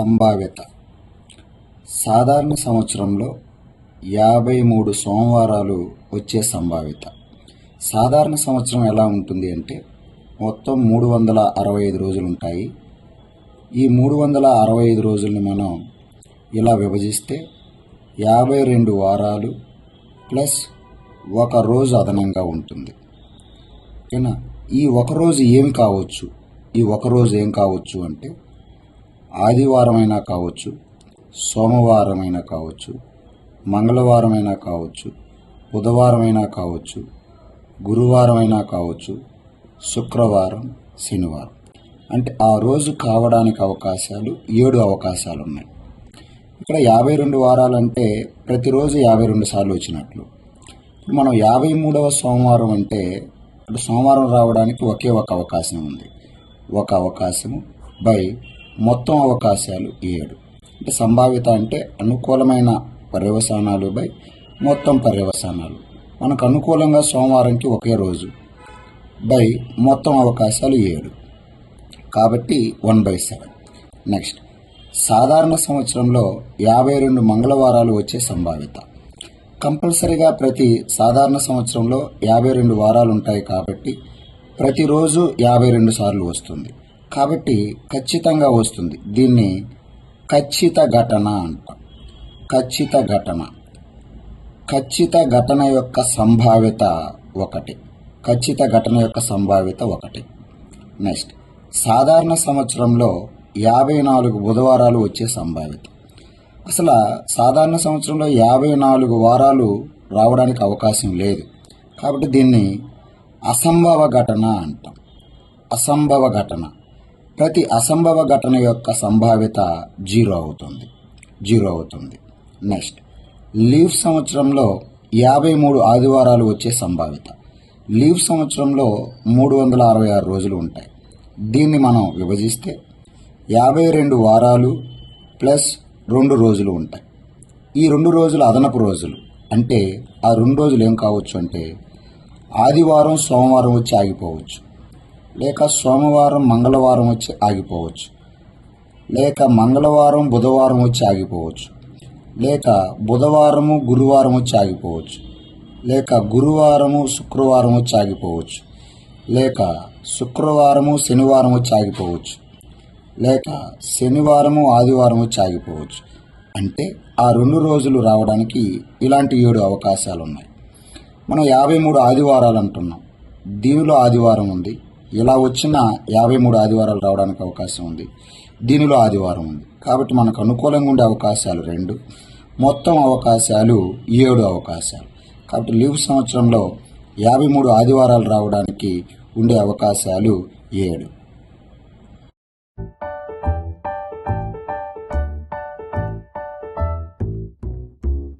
సంభావ్యత. సాధారణ సంవత్సరంలో 53 సోమవారాలు వచ్చే సంభావ్యత. సాధారణ సంవత్సరం ఎలా ఉంటుంది అంటే మొత్తం 365 రోజులు ఉంటాయి. ఈ 365 రోజుల్ని మనం ఇలా విభజిస్తే 52 వారాలు ప్లస్ ఒక రోజు అదనంగా ఉంటుంది. ఓకేనా? ఈ ఒకరోజు ఏమి కావచ్చు? ఈ ఒకరోజు ఏం కావచ్చు అంటే ఆదివారమైనా కావచ్చు, సోమవారమైనా కావచ్చు, మంగళవారమైనా కావచ్చు, బుధవారమైనా కావచ్చు, గురువారమైనా కావచ్చు, శుక్రవారం, శనివారం. అంటే ఆ రోజు కావడానికి అవకాశాలు 7 అవకాశాలు ఉన్నాయి. ఇక్కడ 52 వారాలంటే ప్రతిరోజు 52 సార్లు వచ్చినట్లు. ఇప్పుడు మనం 53వ సోమవారం అంటే సోమవారం రావడానికి ఒకే ఒక అవకాశం ఉంది. ఒక అవకాశము బై మొత్తం అవకాశాలు 7. అంటే సంభావ్యత అంటే అనుకూలమైన పర్యవసానాలు బై మొత్తం పర్యవసానాలు. మనకు అనుకూలంగా సోమవారంకి ఒకే రోజు బై మొత్తం అవకాశాలు 7 కాబట్టి 1/7. నెక్స్ట్, సాధారణ సంవత్సరంలో 52 మంగళవారాలు వచ్చే సంభావ్యత. కంపల్సరిగా ప్రతి సాధారణ సంవత్సరంలో 52 వారాలు ఉంటాయి కాబట్టి ప్రతిరోజు 52 సార్లు వస్తుంది. కాబట్టి ఖచ్చితంగా వస్తుంది. దీన్ని ఖచ్చిత ఘటన అంటాం. ఖచ్చిత ఘటన. ఖచ్చిత ఘటన యొక్క సంభావ్యత 1. ఖచ్చిత ఘటన యొక్క సంభావ్యత 1. నెక్స్ట్, సాధారణ సంవత్సరంలో 54 బుధవారాలు వచ్చే సంభావ్యత. అసలు సాధారణ సంవత్సరంలో 54 వారాలు రావడానికి అవకాశం లేదు కాబట్టి దీన్ని అసంభవ ఘటన అంటాం. అసంభవ ఘటన. ప్రతి అసంభవ ఘటన యొక్క సంభావ్యత 0 అవుతుంది. నెక్స్ట్, లీవ్ సంవత్సరంలో 53 ఆదివారాలు వచ్చే సంభావ్యత. లీవ్ సంవత్సరంలో 366 రోజులు ఉంటాయి. దీన్ని మనం విభజిస్తే 52 వారాలు ప్లస్ 2 రోజులు ఉంటాయి. ఈ 2 రోజులు అదనపు రోజులు. అంటే ఆ 2 రోజులు ఏం కావచ్చు అంటే ఆదివారం సోమవారం వచ్చి ఆగిపోవచ్చు, లేక సోమవారం మంగళవారం వచ్చి ఆగిపోవచ్చు, లేక మంగళవారం బుధవారం వచ్చి ఆగిపోవచ్చు, లేక బుధవారము గురువారం వచ్చి ఆగిపోవచ్చు, లేక గురువారము శుక్రవారం వచ్చి ఆగిపోవచ్చు, లేక శుక్రవారము శనివారం వచ్చి ఆగిపోవచ్చు, లేక శనివారము ఆదివారం వచ్చి ఆగిపోవచ్చు. అంటే ఆ 2 రోజులు రావడానికి ఇలాంటి 7 అవకాశాలు ఉన్నాయి. మనం 53 ఆదివారాలు అంటున్నాం. దీనిలో ఆదివారం ఉంది. ఇలా వచ్చిన 53 ఆదివారాలు రావడానికి అవకాశం ఉంది. దీనిలో ఆదివారం ఉంది. కాబట్టి మనకు అనుకూలంగా ఉండే అవకాశాలు 2, మొత్తం అవకాశాలు 7 అవకాశాలు. కాబట్టి లీవ్ సంవత్సరంలో 53 ఆదివారాలు రావడానికి ఉండే అవకాశాలు 7.